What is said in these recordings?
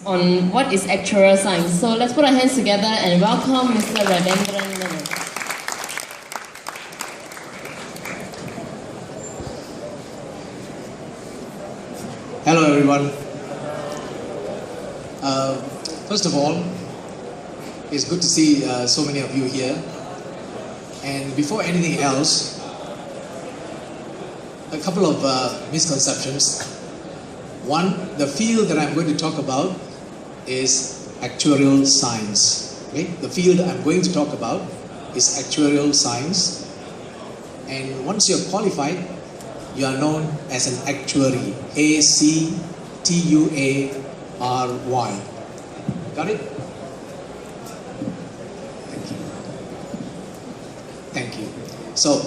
on what is actuarial science. So let's put our hands together and welcome Mr. Radendran Menon. Hello everyone. First of all, it's good to see so many of you here. And before anything else, a couple of misconceptions. One, the field that I'm going to talk about is actuarial science. Okay? The field I'm going to talk about is actuarial science. And once you're qualified, you are known as an actuary. A-C-T-U-A-R-Y. Got it? Thank you. Thank you. So,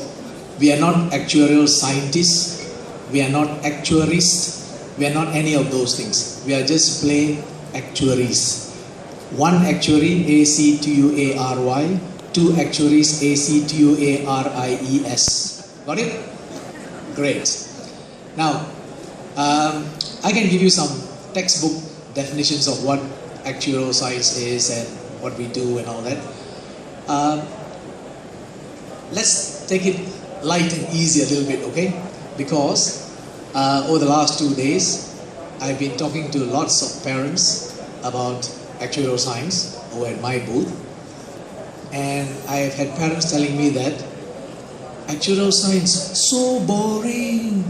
we are not actuarial scientists. We are not actuaries. We are not any of those things. We are just plain actuaries. One actuary, A-C-T-U-A-R-Y. Two actuaries, A-C-T-U-A-R-I-E-S. Got it? Great. Now, I can give you some textbook definitions of what actuarial science is and what we do and all that. Let's take it light and easy a little bit, okay? Because over the last 2 days, I've been talking to lots of parents about actuarial science over at my booth. And I've had parents telling me that actuarial science, so boring.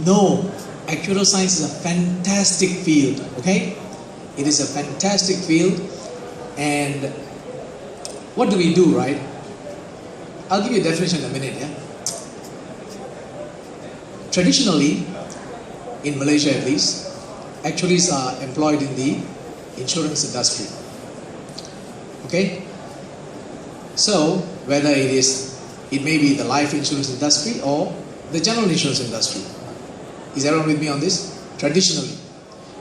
No, actuarial science is a fantastic field, okay? It is a fantastic field. And what do we do, right? I'll give you a definition in a minute, yeah? Traditionally, in Malaysia at least, actuaries are employed in the insurance industry. Okay? So, whether it may be the life insurance industry or the general insurance industry. Is everyone with me on this? Traditionally.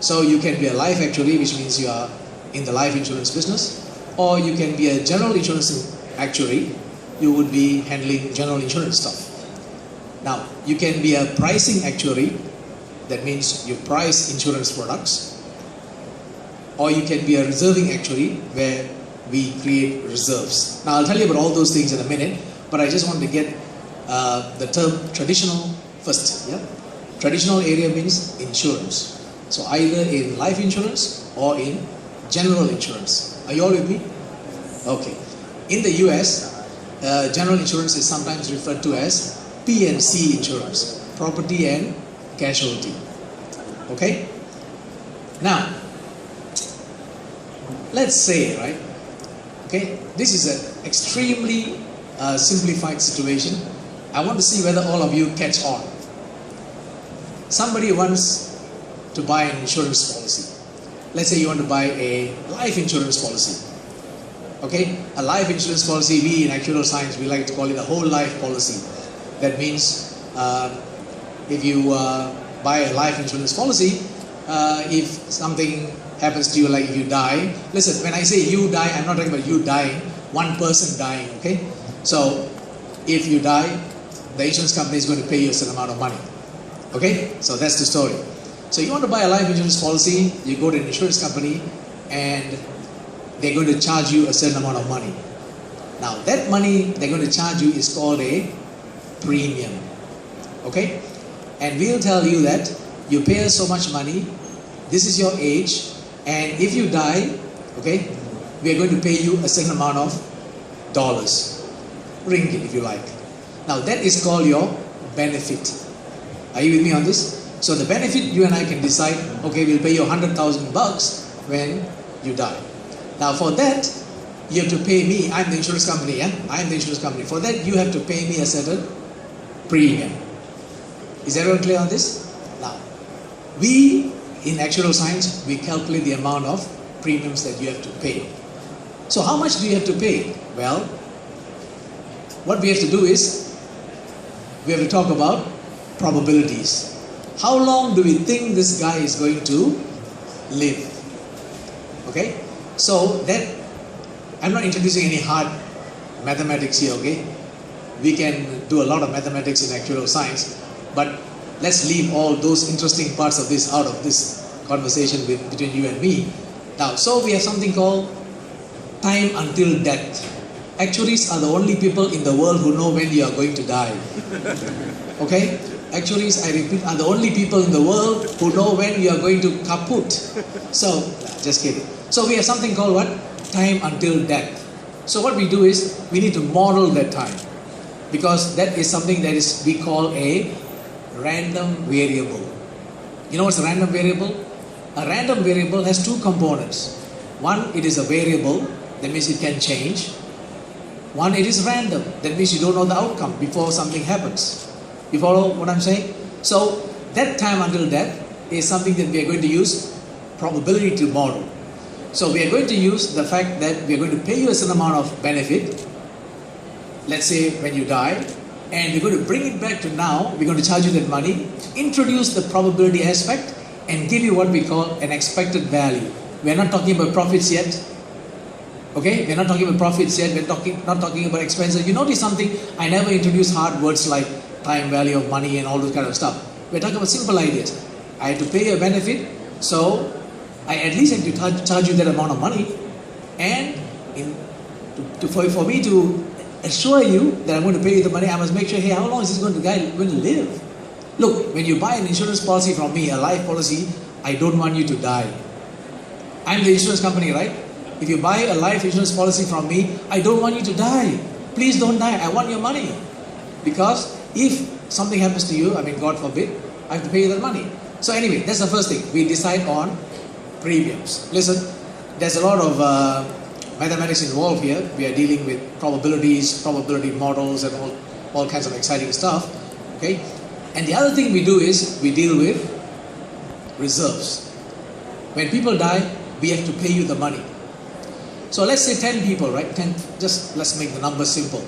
So you can be a life actuary, which means you are in the life insurance business, or you can be a general insurance actuary. You would be handling general insurance stuff. Now, you can be a pricing actuary. That means you price insurance products. Or you can be a reserving actuary, where we create reserves. Now, I'll tell you about all those things in a minute, but I just want to get the term traditional first. Yeah? Traditional area means insurance. So either in life insurance or in general insurance. Are you all with me? Okay. In the US, general insurance is sometimes referred to as P&C insurance, property and casualty. Okay? Now, let's say, right? Okay, this is an extremely simplified situation. I want to see whether all of you catch on. Somebody wants to buy an insurance policy. Let's say you want to buy a life insurance policy. Okay, a life insurance policy, we in actuarial science, we like to call it a whole life policy. That means if you buy a life insurance policy, if something happens to you, like if you die, listen, when I say you die, I'm not talking about you dying, one person dying, okay? So, if you die, the insurance company is going to pay you a certain amount of money, okay? So that's the story. So you want to buy a life insurance policy, you go to an insurance company, and they're going to charge you a certain amount of money. Now, that money they're going to charge you is called a premium, okay? And we'll tell you that you pay us so much money, this is your age, and if you die, okay, we are going to pay you a certain amount of dollars, ringgit if you like. Now that is called your benefit. Are you with me on this? So the benefit, you and I can decide, okay, we'll pay you 100,000 bucks when you die. Now for that, you have to pay me, I'm the insurance company, yeah? I'm the insurance company. For that, you have to pay me a certain premium. Is everyone clear on this? Now, we in actuarial science, we calculate the amount of premiums that you have to pay. So how much do you have to pay? Well, what we have to do is, we have to talk about probabilities. How long do we think this guy is going to live? Okay? So that, I'm not introducing any hard mathematics here, okay? We can do a lot of mathematics in actuarial science, but let's leave all those interesting parts of this out of this conversation between you and me. Now, so we have something called time until death. Actuaries are the only people in the world who know when you are going to die. Okay? Actuaries, I repeat, are the only people in the world who know when you are going to kaput. So, just kidding. So we have something called what? Time until death. So what we do is, we need to model that time. Because that is something that is we call a random variable. You know what's a random variable? A random variable has two components. One, it is a variable, that means it can change. One, it is random, that means you don't know the outcome before something happens. You follow what I'm saying? So that time until death is something that we are going to use probability to model. So we are going to use the fact that we are going to pay you a certain amount of benefit, let's say when you die, and we're going to bring it back to now, we're going to charge you that money, introduce the probability aspect, and give you what we call an expected value. We're not talking about profits yet. Okay? We're not talking about profits yet, we're not talking about expenses. You notice something, I never introduce hard words like time value of money and all those kind of stuff. We're talking about simple ideas. I have to pay you a benefit, so I at least have to charge you that amount of money, and for me to assure you that I'm going to pay you the money, I must make sure, hey, how long is this going to live? Look, when you buy an insurance policy from me, a life policy, I don't want you to die. I'm the insurance company, right? If you buy a life insurance policy from me, I don't want you to die. Please don't die. I want your money. Because if something happens to you, I mean, God forbid, I have to pay you that money. So anyway, that's the first thing. We decide on premiums. Listen, there's a lot of mathematics involved here. We are dealing with probabilities, probability models, and all kinds of exciting stuff. Okay? And the other thing we do is we deal with reserves. When people die, we have to pay you the money. So let's say 10 people, right? 10, just let's make the number simple.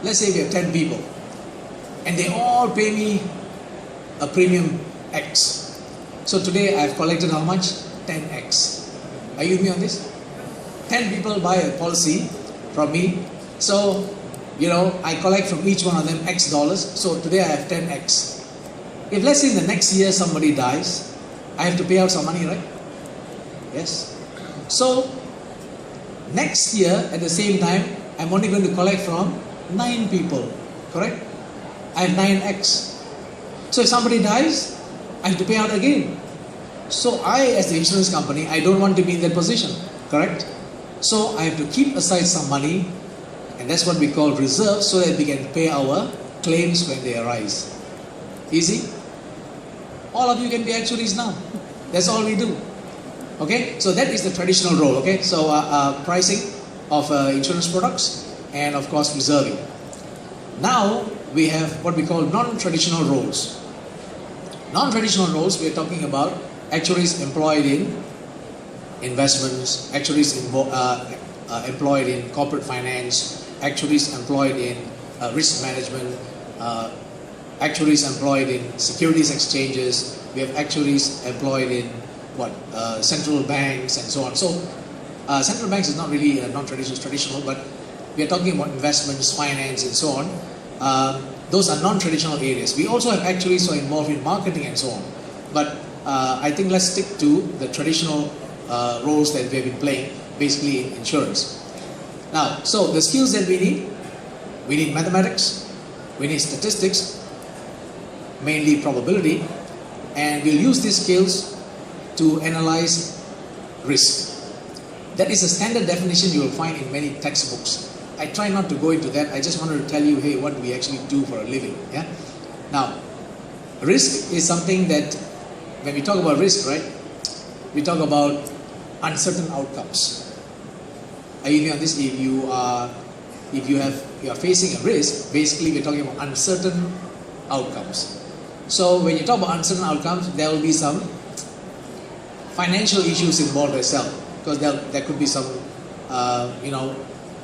Let's say we have 10 people, and they all pay me a premium X. So today I've collected how much? 10X. Are you with me on this? 10 people buy a policy from me. So, I collect from each one of them X dollars. So today I have 10X. If let's say in the next year somebody dies, I have to pay out some money, right? Yes. So, next year at the same time, I'm only going to collect from 9 people, correct? I have 9X. So if somebody dies, I have to pay out again. So I, as the insurance company, I don't want to be in that position, correct? So I have to keep aside some money, and that's what we call reserves, so that we can pay our claims when they arise. Easy? All of you can be actuaries now. That's all we do. Okay? So that is the traditional role, okay? So pricing of insurance products, and of course reserving. Now we have what we call non-traditional roles. Non-traditional roles, we are talking about actuaries employed in investments, actuaries employed in corporate finance, actuaries employed in risk management, actuaries employed in securities exchanges. We have actuaries employed in central banks and so on. So central banks is not really non-traditional, traditional, but we are talking about investments, finance, and so on. Those are non-traditional areas. We also have actuaries who are involved in marketing and so on. But I think let's stick to the traditional roles that we have been playing, basically in insurance. Now, so the skills that we need mathematics, we need statistics, mainly probability, and we'll use these skills to analyze risk. That is a standard definition you will find in many textbooks. I try not to go into that. I just wanted to tell you, hey, what we actually do for a living. Yeah. Now, risk is something that, when we talk about risk, right, we talk about uncertain outcomes. Are you with me on this? If you are facing a risk, basically we're talking about uncertain outcomes. So when you talk about uncertain outcomes, there will be some financial issues involved as well, because there could be some,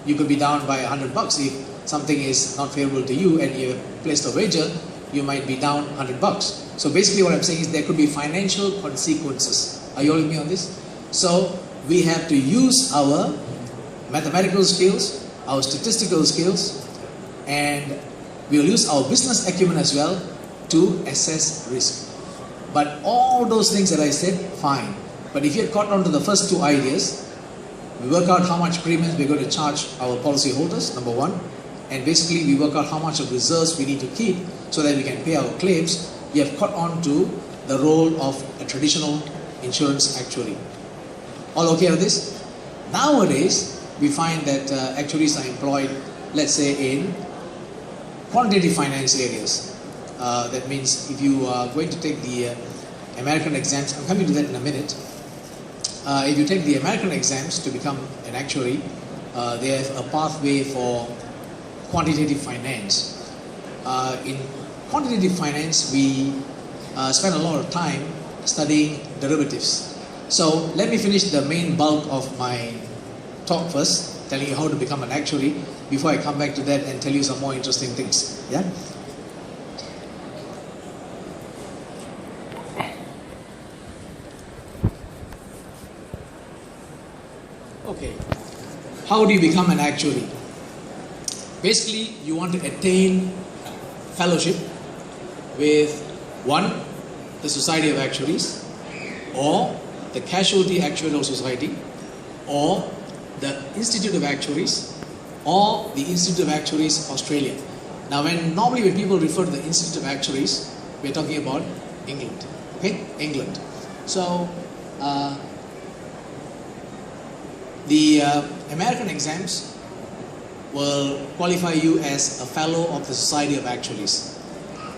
you could be down by $100 if something is not favorable to you and you placed a wager, you might be down $100. So basically what I'm saying is there could be financial consequences. Are you all with me on this? So we have to use our mathematical skills, our statistical skills, and we'll use our business acumen as well to assess risk. But all those things that I said, fine. But if you had caught on to the first two ideas, we work out how much premiums we're going to charge our policyholders, number one, and basically we work out how much of reserves we need to keep so that we can pay our claims. You have caught on to the role of a traditional insurance actuary. All okay with this? Nowadays, we find that actuaries are employed, let's say, in quantitative finance areas. That means if you are going to take the American exams, I'm coming to that in a minute. If you take the American exams to become an actuary, they have a pathway for quantitative finance. In quantitative finance, we spend a lot of time studying derivatives. So let me finish the main bulk of my talk first, telling you how to become an actuary, before I come back to that and tell you some more interesting things. Yeah? Okay. How do you become an actuary? Basically, you want to attain fellowship with one, the Society of Actuaries, or the Casualty Actuarial Society, or the Institute of Actuaries, or the Institute of Actuaries Australia. Now, normally when people refer to the Institute of Actuaries, we're talking about England. Okay, England. So the American exams will qualify you as a fellow of the Society of Actuaries.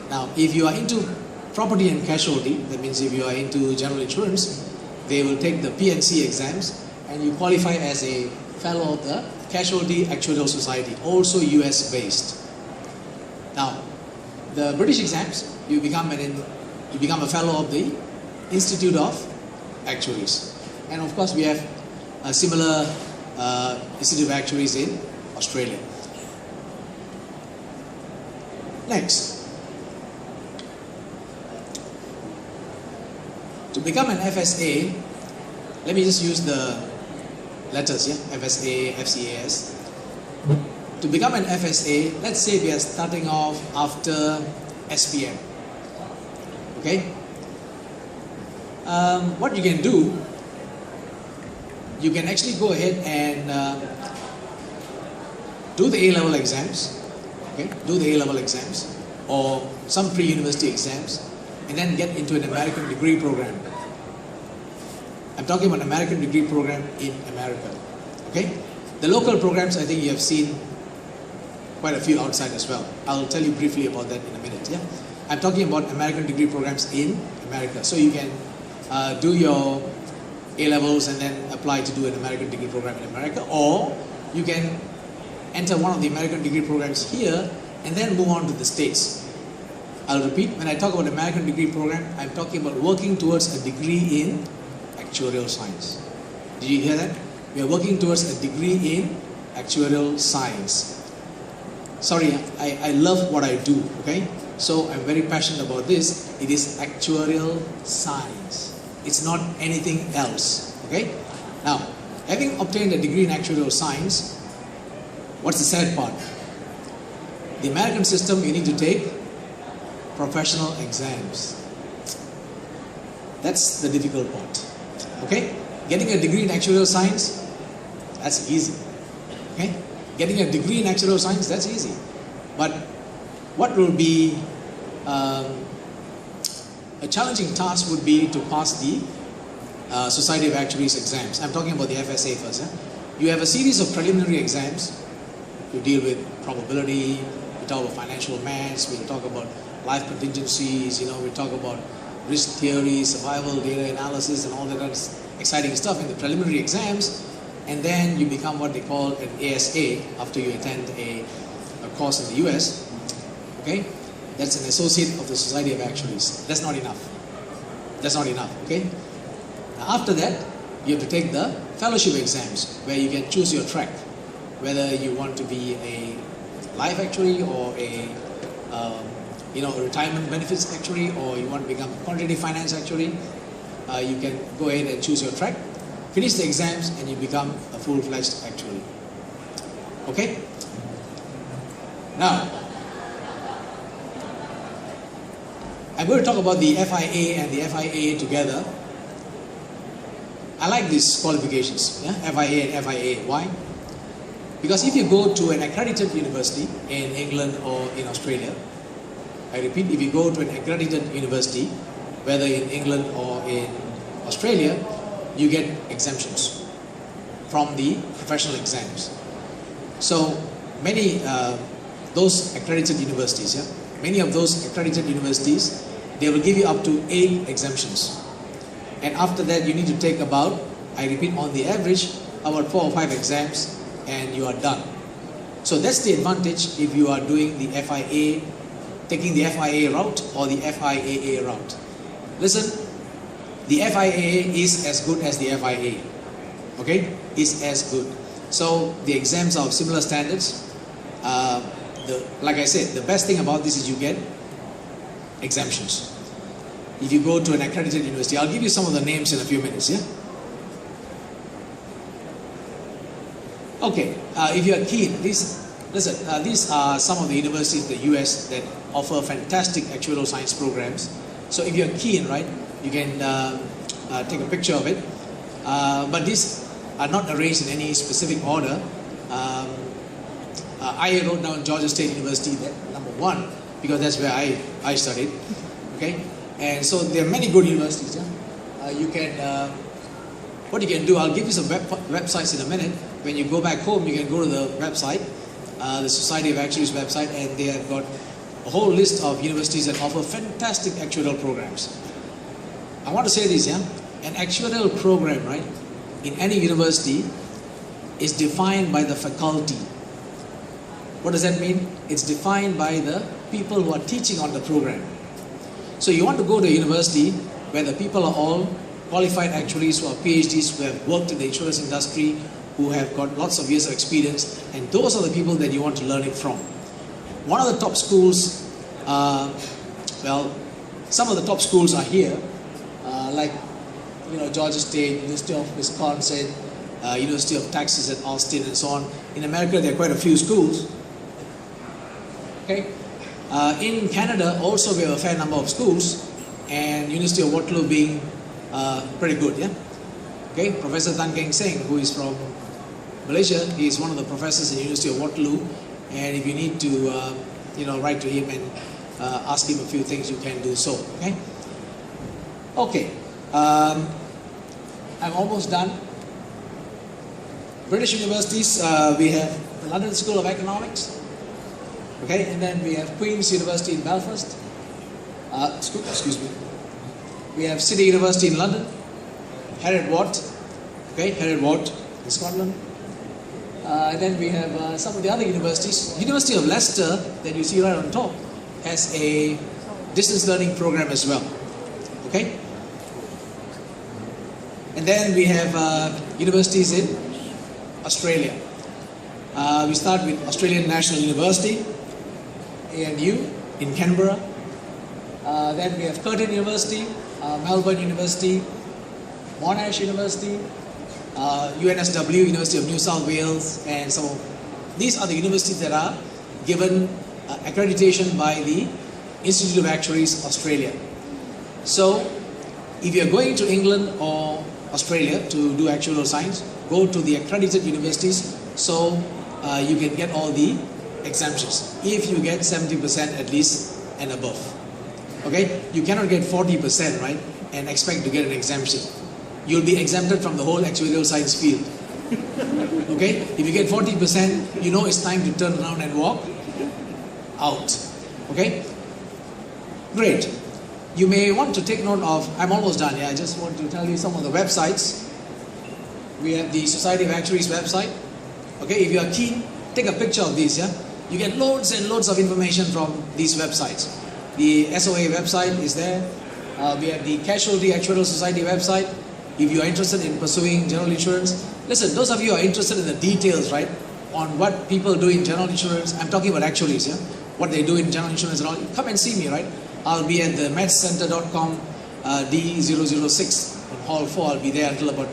Now, if you are into property and casualty, that means if you are into general insurance, they will take the PNC exams and you qualify as a fellow of the Casualty Actuarial Society, also US based. Now, the British exams, you become a fellow of the Institute of Actuaries. And of course, we have a similar Institute of Actuaries in Australia. Next, to become an FSA, let me just use the letters, yeah? FSA, FCAS. To become an FSA, let's say we are starting off after SPM. Okay? What you can do, you can actually go ahead and do the A-level exams, okay? Do the A-level exams, or some pre-university exams, and then get into an American degree program. I'm talking about American degree program in America, okay? The local programs, I think you have seen quite a few outside as well. I'll tell you briefly about that in a minute, yeah? I'm talking about American degree programs in America. So you can do your A-levels and then apply to do an American degree program in America, or you can enter one of the American degree programs here and then move on to the States. I'll repeat, when I talk about American degree program, I'm talking about working towards a degree in actuarial science. Did you hear that? We are working towards a degree in actuarial science. Sorry, I love what I do, okay? So I'm very passionate about this. It is actuarial science. It's not anything else, okay? Now, having obtained a degree in actuarial science, what's the sad part? The American system, you need to take professional exams. That's the difficult part, okay? Getting a degree in actuarial science, that's easy, okay? Getting a degree in actuarial science, that's easy. But what will be a challenging task would be to pass the Society of Actuaries exams. I'm talking about the FSA first. You have a series of preliminary exams. You deal with probability, we talk about financial maths, we talk about life contingencies, we talk about risk theory, survival, data analysis, and all that kind of exciting stuff in the preliminary exams. And then you become what they call an ASA after you attend a course in the US. Okay? That's an associate of the Society of Actuaries. That's not enough. That's not enough, okay? Now after that, you have to take the fellowship exams where you can choose your track. Whether you want to be a life actuary or a retirement benefits actuary, or you want to become a quantitative finance actuary, you can go ahead and choose your track, finish the exams, and you become a full-fledged actuary. Okay? Now, I'm going to talk about the FIA and the FIA together. I like these qualifications, yeah? FIA and FIA. Why? Because if you go to an accredited university in England or in Australia, I repeat, if you go to an accredited university, whether in England or in Australia, you get exemptions from the professional exams. So many those accredited universities, yeah, many of those accredited universities, they will give you up to 8 exemptions. And after that, you need to take about, I repeat, on the average, about 4 or 5 exams, and you are done. So that's the advantage if you are doing the FIA, taking the FIA route or the FIAA route. Listen, the FIAA is as good as the FIA. Okay, is as good. So the exams are of similar standards. Like I said, the best thing about this is you get exemptions. If you go to an accredited university, I'll give you some of the names in a few minutes, yeah? Okay, if you are keen, these are some of the universities in the US that offer fantastic actuarial science programs. So if you're keen, right, you can take a picture of it. But these are not arranged in any specific order. I wrote down Georgia State University, number 1, because that's where I studied. Okay, and so there are many good universities. Yeah? You can, what you can do, I'll give you some websites in a minute. When you go back home, you can go to the website, the Society of Actuaries website, and they have got a whole list of universities that offer fantastic actuarial programs. I want to say this, yeah, an actuarial program, right, in any university is defined by the faculty. What does that mean? It's defined by the people who are teaching on the program. So you want to go to a university where the people are all qualified actuaries who are PhDs, who have worked in the insurance industry, who have got lots of years of experience, and those are the people that you want to learn it from. One of the top schools, well, some of the top schools are here, like, you know, Georgia State, University of Wisconsin, University of Texas at Austin, and so on. In America, there are quite a few schools. Okay, in Canada, also we have a fair number of schools, and University of Waterloo being pretty good, yeah. Okay, Professor Tan Keng Seng, who is from Malaysia, he is one of the professors in University of Waterloo, and if you need to, you know, write to him and ask him a few things, you can do so. Okay. Okay. I'm almost done. British universities, we have the London School of Economics. Okay, and then we have Queen's University in Belfast. Excuse me. We have City University in London. Heriot Watt. Okay, Heriot Watt in Scotland. And then we have some of the other universities. University of Leicester, that you see right on top, has a distance learning program as well. Okay? And then we have universities in Australia. We start with Australian National University, ANU, in Canberra. Then we have Curtin University, Melbourne University, Monash University, UNSW, University of New South Wales, and so on. These are the universities that are given accreditation by the Institute of Actuaries Australia. So, if you are going to England or Australia to do actuarial science, go to the accredited universities so you can get all the exemptions. If you get 70% at least and above. Okay? You cannot get 40%, right, and expect to get an exemption. You'll be exempted from the whole actuarial science field. Okay? If you get 40%, you know it's time to turn around and walk out. Okay? Great. You may want to take note of, I'm almost done, yeah, I just want to tell you some of the websites. We have the Society of Actuaries website. Okay, if you are keen, take a picture of these, yeah. You get loads and loads of information from these websites. The SOA website is there. We have the Casualty Actuarial Society website. If you are interested in pursuing general insurance, listen, those of you who are interested in the details, right, on what people do in general insurance, I'm talking about actuaries, yeah, what they do in general insurance and all, come and see me, right? I'll be at the medcenter.com D006 in Hall 4. I'll be there until about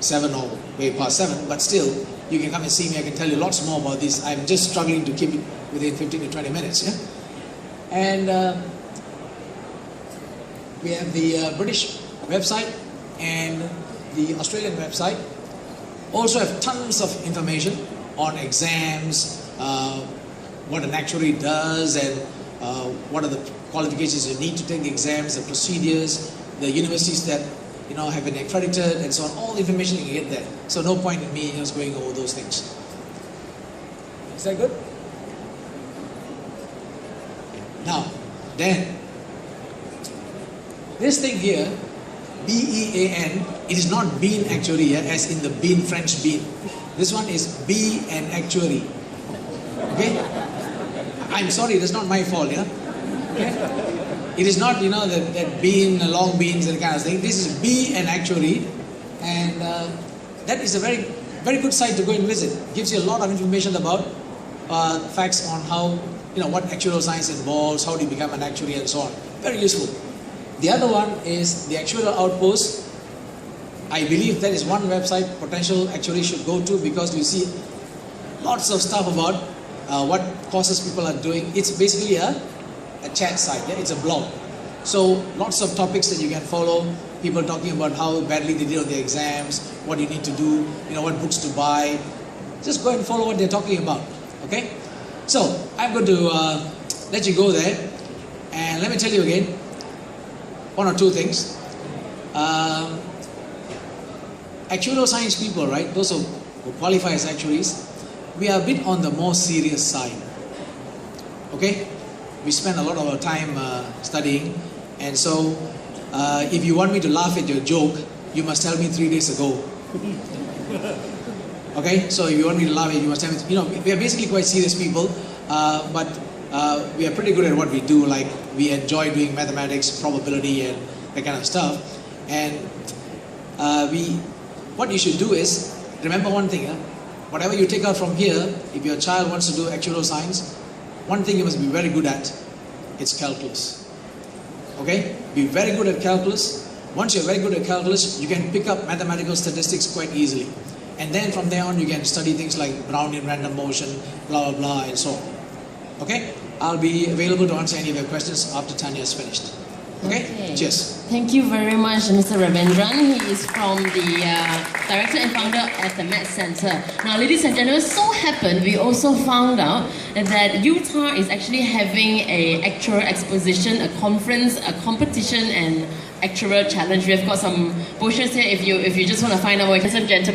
7 or way past 7, but still, you can come and see me. I can tell you lots more about this. I'm just struggling to keep it within 15 to 20 minutes, yeah? And We have the British website and the Australian website. Also have tons of information on exams, what an actuary does, and what are the qualifications you need to take the exams, the procedures, the universities that have been accredited, and so on. All the information you can get there. So no point in me just going over those things. Is that good? Now, then, this thing here, B-E-A-N, it is not bean actuary, as in the bean, French bean. This one is be an actuary. Okay? I'm sorry, that's not my fault, yeah? Okay? It is not, that bean, long beans and kind of thing. This is be an actuary, and that is a very, very good site to go and visit. It gives you a lot of information about facts on how, what actuarial science involves, how do you become an actuary, and so on. Very useful. The other one is the Actuarial Outpost. I believe that is one website potential actuaries should go to, because you see lots of stuff about what courses people are doing. It's basically a chat site, yeah? It's a blog. So lots of topics that you can follow, people talking about how badly they did on their exams, what you need to do, what books to buy. Just go and follow what they're talking about, okay? So I'm going to let you go there, and let me tell you again, one or two things. Actuarial science people, right, those who qualify as actuaries, we are a bit on the more serious side, okay? We spend a lot of our time studying, and so if you want me to laugh at your joke, you must tell me 3 days ago. Okay, so if you want me to laugh at it, you must tell me. We are basically quite serious people, but we are pretty good at what we do. Like, we enjoy doing mathematics, probability, and that kind of stuff. And what you should do is remember one thing. Whatever you take out from here, if your child wants to do actuarial science, one thing you must be very good at, it's calculus. Okay? Be very good at calculus. Once you're very good at calculus, you can pick up mathematical statistics quite easily. And then from there on, you can study things like Brownian random motion, blah, blah, blah, and so on. Okay? I'll be available to answer any of your questions after Tanya is finished. Okay? Cheers. Thank you very much, Mr. Ravindran. He is from the director and founder at the Math Center. Now, ladies and gentlemen, so happened we also found out that Utah is actually having a actuarial exposition, a conference, a competition, and actuarial challenge. We've got some brochures here if you just want to find out more. Ladies and gentlemen.